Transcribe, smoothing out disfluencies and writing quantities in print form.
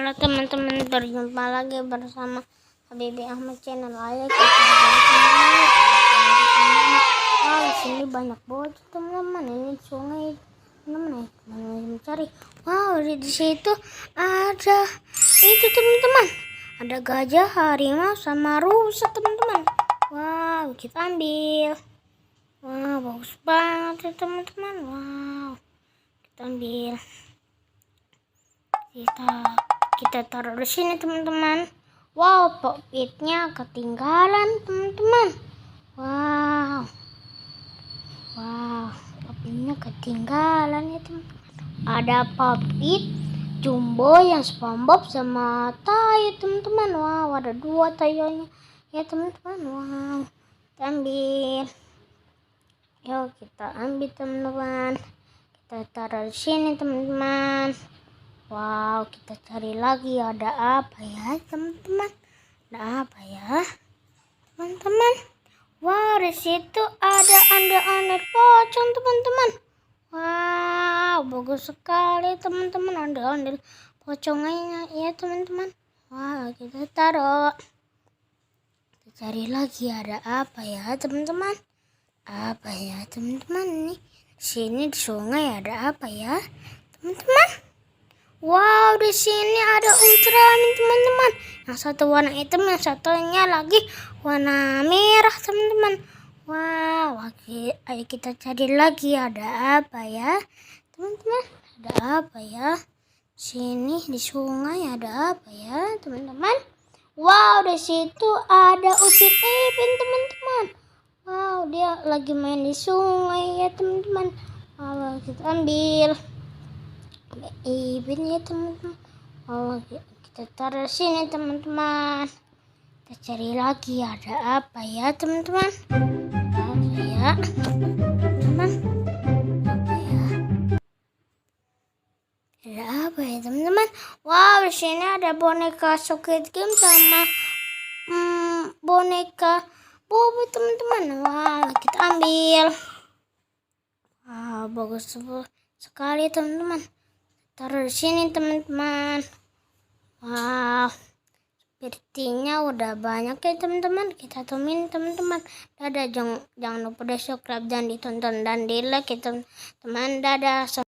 Halo teman-teman, berjumpa lagi bersama Habibie Ahmad channel. Ayo kita di sini banyak bocah teman-teman. Ini sungai teman-teman. Mencari. Wow, di situ ada itu teman-teman. Ada gajah, harimau sama rusa teman-teman. Wow, kita ambil. Wow, bagus banget ya teman-teman. Wow, kita ambil. Kita taruh di sini teman-teman. Wow, popitnya ketinggalan teman-teman. Wow, popitnya ketinggalan ya teman-teman. Ada popit jumbo yang SpongeBob sama Tayo teman-teman. Wow, ada 2 Tayonya ya teman-teman. Wow, kita ambil. Yuk kita ambil teman-teman. Kita taruh di sini teman-teman. Wow, kita cari lagi ada apa ya teman-teman? Ada apa ya teman-teman? Wow, di situ ada ondel-ondel pocong teman-teman. Wow, bagus sekali teman-teman, ondel-ondel pocongnya ya teman-teman. Wow, kita taruh. Kita cari lagi ada apa ya teman-teman? Apa ya teman-teman nih? Sini di sungai ada apa ya teman-teman? Wow, di sini ada Ultraman teman-teman. Yang satu warna hitam, yang satunya lagi warna merah teman-teman. Wow, ayo kita cari lagi ada apa ya teman-teman? Ada apa ya? Sini di sungai ada apa ya teman-teman? Wow, di situ ada Upin Ipin teman-teman. Wow, dia lagi main di sungai ya teman-teman. Wow, kita ambil. Ipin ya teman-teman. Oh, kita taruh sini teman-teman. Kita cari lagi ada apa ya teman-teman? Apa ya teman-teman? Apa ya? Ada apa ya teman-teman? Wow, di sini ada boneka Squid Game sama boneka Bobo teman-teman. Wow, kita ambil. Wow, bagus sekali teman-teman. Taruh di sini teman-teman. Wow, sepertinya udah banyak ya teman-teman. Kita temuin teman-teman. Dadah, jangan lupa subscribe dan ditonton dan di like ya teman-teman. Dadah.